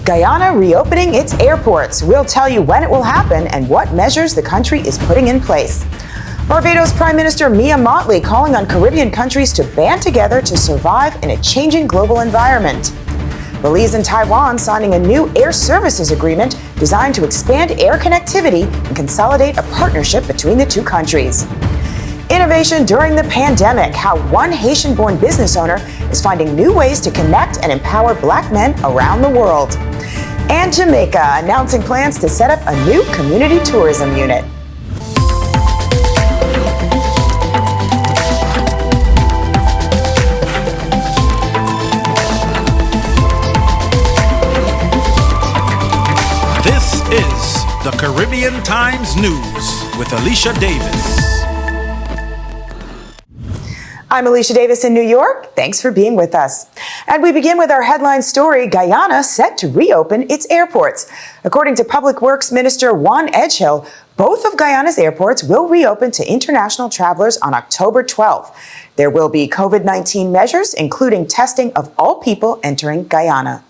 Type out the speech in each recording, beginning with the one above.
Guyana reopening its airports. We'll tell you when it will happen and what measures the country is putting in place. Barbados Prime Minister Mia Mottley calling on Caribbean countries to band together to survive in a changing global environment. Belize and Taiwan signing a new air services agreement designed to expand air connectivity and consolidate a partnership between the two countries. Innovation during the pandemic, how one Haitian-born business owner is finding new ways to connect and empower Black men around the world. And Jamaica announcing plans to set up a new community tourism unit. This is the Caribbean Times News with Alisha Davis. I'm Alisha Davis in New York. Thanks for being with us. And we begin with our headline story, Guyana set to reopen its airports. According to Public Works Minister Juan Edgehill, both of Guyana's airports will reopen to international travelers on October 12th. There will be COVID-19 measures, including testing of all people entering Guyana.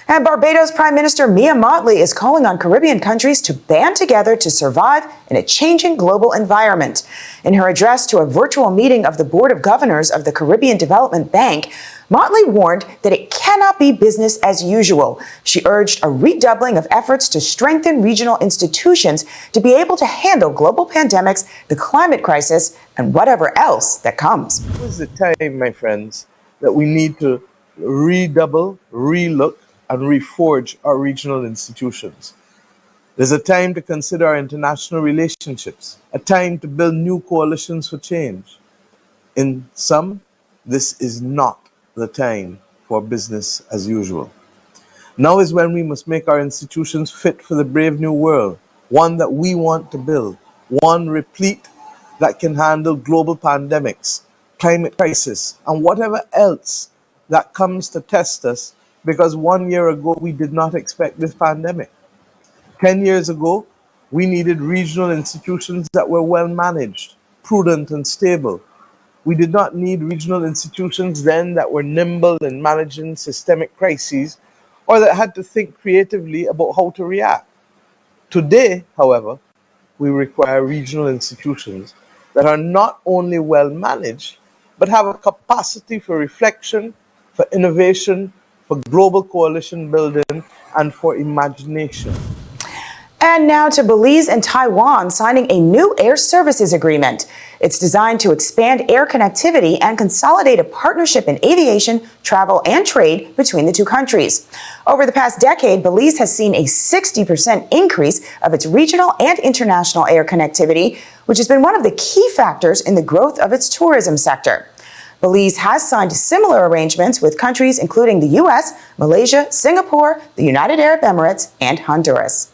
And Barbados Prime Minister Mia Mottley is calling on Caribbean countries to band together to survive in a changing global environment. In her address to a virtual meeting of the Board of Governors of the Caribbean Development Bank, Mottley warned that it cannot be business as usual. She urged a redoubling of efforts to strengthen regional institutions to be able to handle global pandemics, the climate crisis, and whatever else that comes. This is the time, my friends, that we need to redouble, relook, and reforge our regional institutions. There's a time to consider our international relationships, a time to build new coalitions for change. In some, this is not the time for business as usual. Now is when we must make our institutions fit for the brave new world, one that we want to build, one replete that can handle global pandemics, climate crisis, and whatever else that comes to test us, because 1 year ago, we did not expect this pandemic. 10 years ago, we needed regional institutions that were well managed, prudent, and stable. We did not need regional institutions then that were nimble in managing systemic crises or that had to think creatively about how to react. Today, however, we require regional institutions that are not only well managed, but have a capacity for reflection, for innovation, for global coalition building, and for imagination. And now to Belize and Taiwan signing a new air services agreement. It's designed to expand air connectivity and consolidate a partnership in aviation, travel, and trade between the two countries. Over the past decade, Belize has seen a 60% increase of its regional and international air connectivity, which has been one of the key factors in the growth of its tourism sector. Belize has signed similar arrangements with countries including the U.S., Malaysia, Singapore, the United Arab Emirates, and Honduras.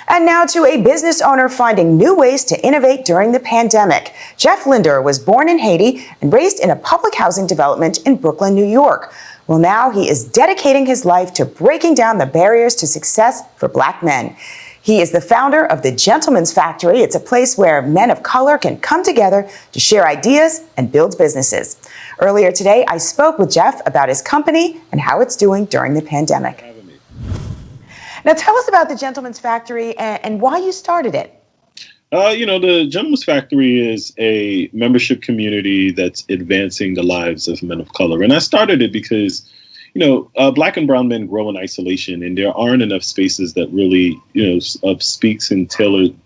And now to a business owner finding new ways to innovate during the pandemic. Jeff Lindor was born in Haiti and raised in a public housing development in Brooklyn, New York. Well, now he is dedicating his life to breaking down the barriers to success for Black men. He is the founder of the Gentleman's Factory. It's a place where men of color can come together to share ideas and build businesses. Earlier today, I spoke with Jeff about his company and how it's doing during the pandemic. Now, tell us about the Gentleman's Factory and why you started it. The Gentleman's Factory is a membership community that's advancing the lives of men of color. And I started it because Black and brown men grow in isolation, and there aren't enough spaces that really, speaks and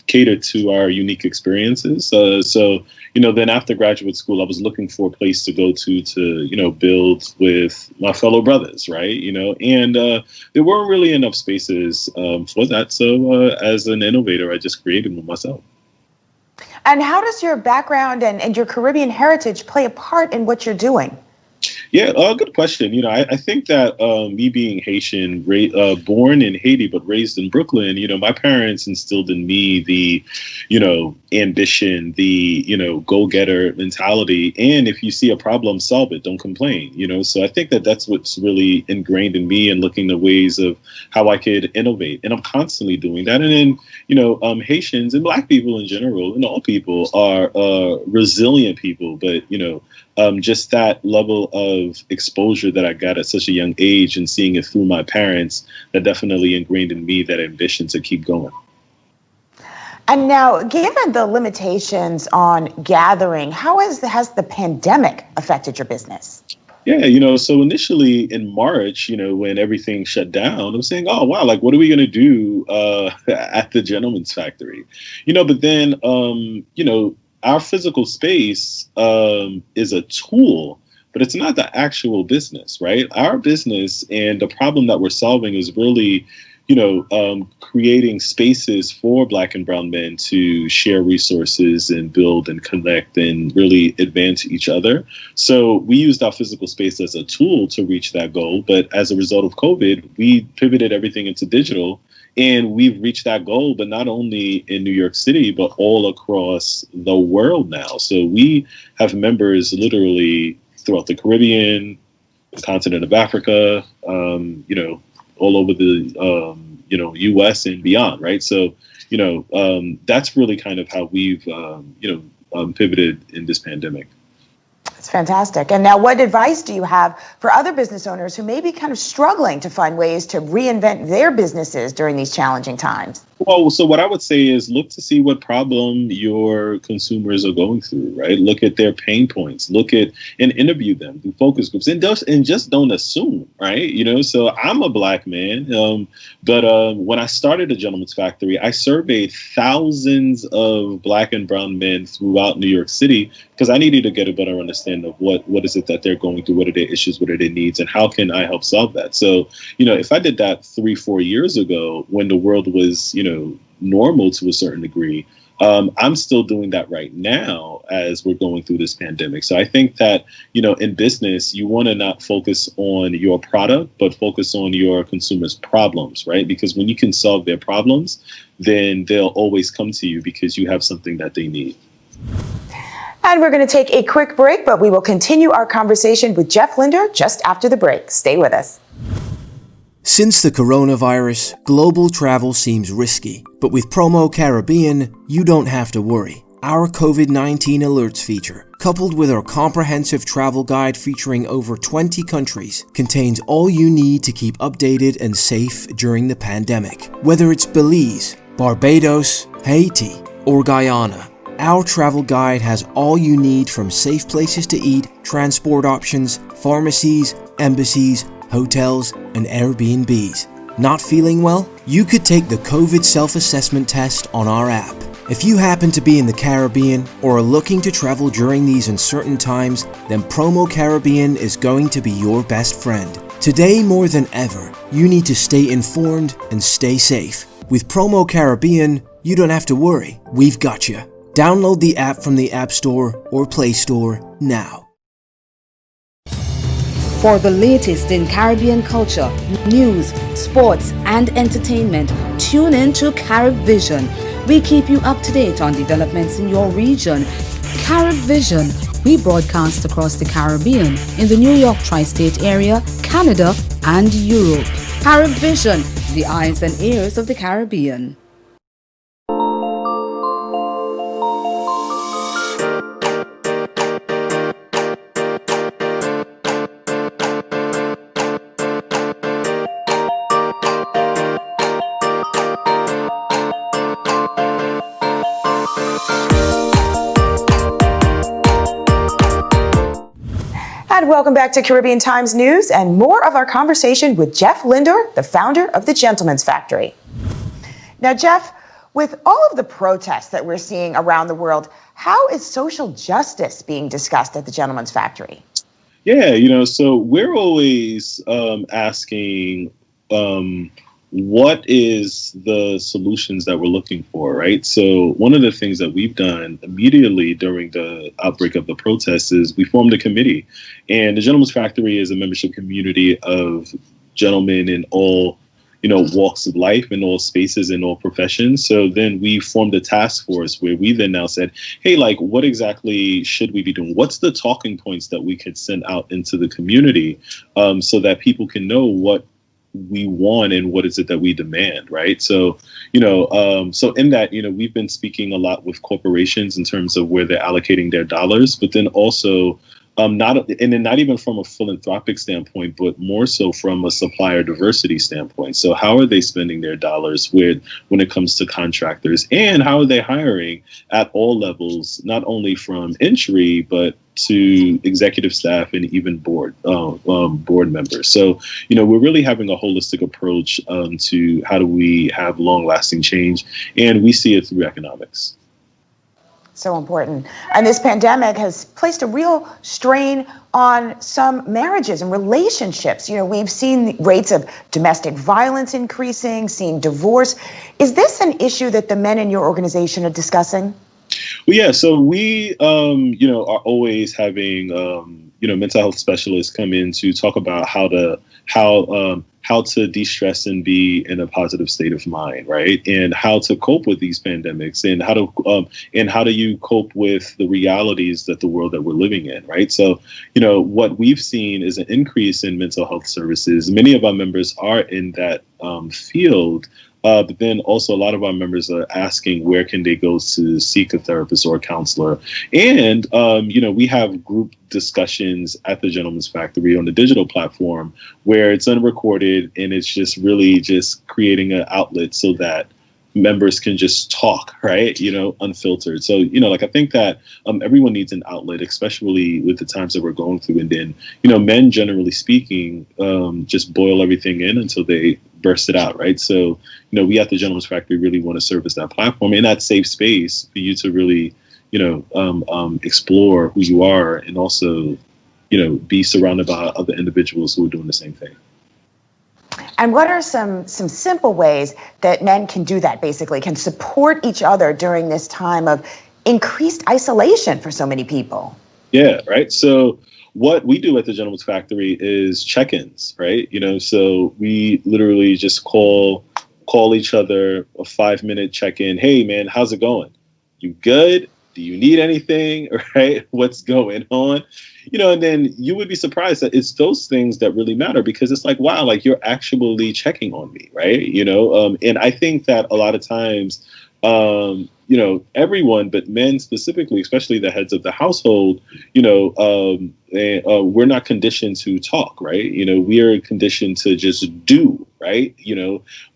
cater to our unique experiences. Then after graduate school, I was looking for a place to go to build with my fellow brothers, right? And there weren't really enough spaces for that. So as an innovator, I just created one myself. And how does your background and your Caribbean heritage play a part in what you're doing? Yeah, good question. I think that me being Haitian, born in Haiti but raised in Brooklyn, my parents instilled in me the, ambition, the, go-getter mentality. And if you see a problem, solve it. Don't complain. So I think that that's what's really ingrained in me and looking at ways of how I could innovate. And I'm constantly doing that. And then, Haitians and Black people in general and all people are resilient people. But, just that level of of exposure that I got at such a young age and seeing it through my parents that definitely ingrained in me that ambition to keep going. And now, given the limitations on gathering, how has the pandemic affected your business? Yeah, so initially in March, when everything shut down, I'm saying, oh, wow, like, what are we going to do at the Gentleman's Factory? But then, our physical space is a tool, but it's not the actual business, right? Our business and the problem that we're solving is really creating spaces for Black and brown men to share resources and build and connect and really advance each other. So we used our physical space as a tool to reach that goal. But as a result of COVID, we pivoted everything into digital. And we've reached that goal, but not only in New York City, but all across the world now. So we have members literally throughout the Caribbean, the continent of Africa, all over the U.S. and beyond, right? So that's really kind of how we've pivoted in this pandemic. It's fantastic. And now, what advice do you have for other business owners who may be kind of struggling to find ways to reinvent their businesses during these challenging times? Well, so what I would say is look to see what problem your consumers are going through, right? Look at their pain points, look at and interview them, do focus groups, and just don't assume, right? So I'm a Black man, but when I started the Gentleman's Factory, I surveyed thousands of Black and brown men throughout New York City because I needed to get a better understanding of what is it that they're going through, what are their issues, what are their needs, and how can I help solve that? So, if I did that 3-4 years ago when the world was, normal to a certain degree, I'm still doing that right now as we're going through this pandemic. So I think that, in business, you want to not focus on your product, but focus on your consumers' problems, right? Because when you can solve their problems, then they'll always come to you because you have something that they need. And we're going to take a quick break, but we will continue our conversation with Jeff Lindor just after the break. Stay with us. Since the coronavirus, global travel seems risky, but with Promo Caribbean, you don't have to worry. Our COVID-19 alerts feature, coupled with our comprehensive travel guide featuring over 20 countries, contains all you need to keep updated and safe during the pandemic. Whether it's Belize, Barbados, Haiti, or Guyana, our travel guide has all you need from safe places to eat, transport options, pharmacies, embassies, hotels, and Airbnbs. Not feeling well? You could take the COVID self-assessment test on our app. If you happen to be in the Caribbean or are looking to travel during these uncertain times, then Promo Caribbean is going to be your best friend. Today more than ever, you need to stay informed and stay safe. With Promo Caribbean, you don't have to worry. We've got you. Download the app from the App Store or Play Store now. For the latest in Caribbean culture, news, sports, and entertainment, tune in to CaribVision. We keep you up to date on developments in your region. CaribVision. We broadcast across the Caribbean, in the New York tri-state area, Canada, and Europe. CaribVision, the eyes and ears of the Caribbean. And welcome back to Caribbean Times News and more of our conversation with Jeff Lindor, the founder of the Gentleman's Factory. Now, Jeff, with all of the protests that we're seeing around the world, how is social justice being discussed at the Gentleman's Factory? Yeah, so we're always asking what is the solutions that we're looking for, right? So one of the things that we've done immediately during the outbreak of the protests is we formed a committee. And the Gentleman's Factory is a membership community of gentlemen in all, walks of life, in all spaces, in all professions. So then we formed a task force where we then now said, hey, what exactly should we be doing? What's the talking points that we could send out into the community so that people can know what we want and what is it that we demand, right? So, so in that, we've been speaking a lot with corporations in terms of where they're allocating their dollars, but then also not even from a philanthropic standpoint, but more so from a supplier diversity standpoint. So how are they spending their dollars when it comes to contractors, and how are they hiring at all levels, not only from entry, but to executive staff and even board members. So, we're really having a holistic approach to how do we have long lasting change, and we see it through economics. So important. And this pandemic has placed a real strain on some marriages and relationships. We've seen rates of domestic violence increasing, seen divorce. Is this an issue that the men in your organization are discussing? Well, yeah. So we, are always having, mental health specialists come in to talk about how to de-stress and be in a positive state of mind, right? And how to cope with these pandemics, and how do you cope with the realities that the world that we're living in, right? So, what we've seen is an increase in mental health services. Many of our members are in that field. But then also a lot of our members are asking where can they go to seek a therapist or a counselor. And, we have group discussions at the Gentleman's Factory on the digital platform where it's unrecorded, and it's just really just creating an outlet so that members can just talk, right? Unfiltered. So, I think that everyone needs an outlet, especially with the times that we're going through. And then, men, generally speaking, just boil everything in until they burst it out, right? So, we at the Gentleman's Factory really want to serve as that platform and that safe space for you to really, explore who you are, and also, be surrounded by other individuals who are doing the same thing. And what are some simple ways that men can do that, basically, can support each other during this time of increased isolation for so many people? Yeah, right. So what we do at the Gentleman's Factory is check-ins, right? So we literally just call each other, a 5-minute check-in. Hey, man, how's it going? You good? Do you need anything? Right? What's going on? And then you would be surprised that it's those things that really matter, because it's like, wow, like you're actually checking on me, right? And I think that a lot of times, everyone, but men specifically, especially the heads of the household, we're not conditioned to talk, right? We are conditioned to just do, right?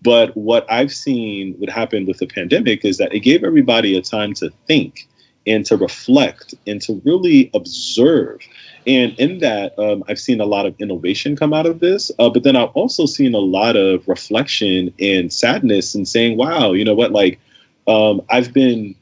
But what I've seen would happen with the pandemic is that it gave everybody a time to think and to reflect and to really observe. And in that, I've seen a lot of innovation come out of this. But then I've also seen a lot of reflection and sadness and saying, wow, you know what, like, I've been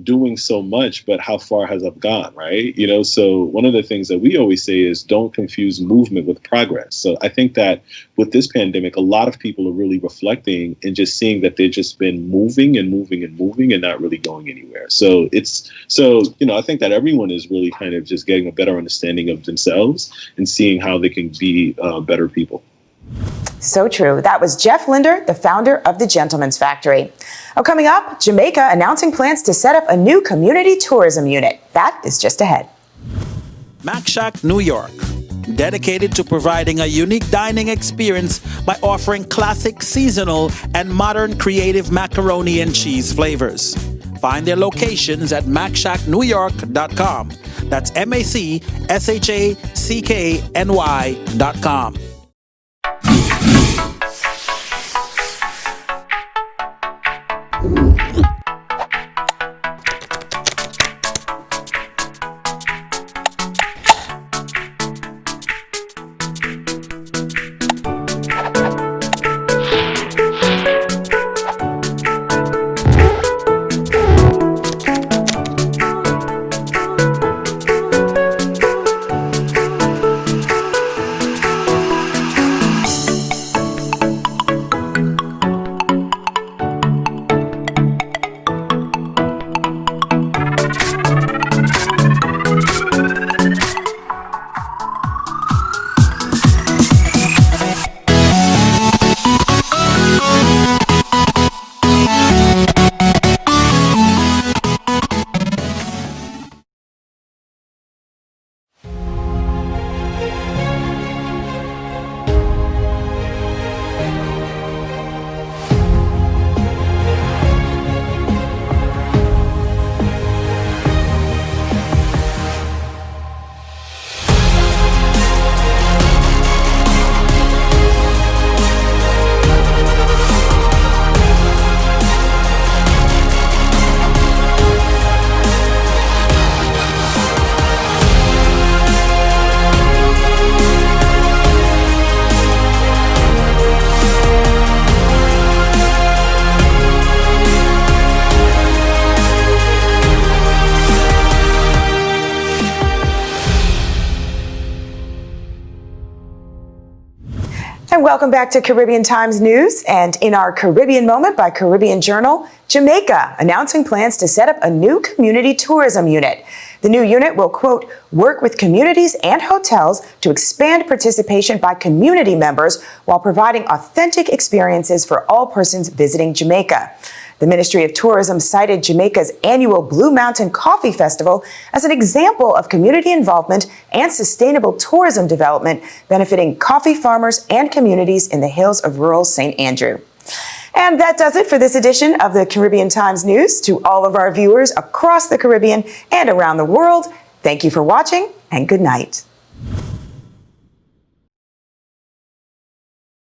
doing so much, but how far has I've gone, right? So one of the things that we always say is don't confuse movement with progress. So I think that with this pandemic, a lot of people are really reflecting and just seeing that they've just been moving and moving and moving and not really going anywhere. So I think that everyone is really kind of just getting a better understanding of themselves and seeing how they can be better people. So true. That was Jeff Lindor, the founder of the Gentleman's Factory. Coming up, Jamaica announcing plans to set up a new community tourism unit. That is just ahead. Mac Shack, New York, dedicated to providing a unique dining experience by offering classic, seasonal, and modern creative macaroni and cheese flavors. Find their locations at macshacknewyork.com. That's MACSHACKNY.com. And welcome back to Caribbean Times News. And in our Caribbean Moment by Caribbean Journal, Jamaica announcing plans to set up a new community tourism unit. The new unit will, quote, work with communities and hotels to expand participation by community members while providing authentic experiences for all persons visiting Jamaica. The Ministry of Tourism cited Jamaica's annual Blue Mountain Coffee Festival as an example of community involvement and sustainable tourism development benefiting coffee farmers and communities in the hills of rural St. Andrew. And that does it for this edition of the Caribbean Times News. To all of our viewers across the Caribbean and around the world, thank you for watching and good night.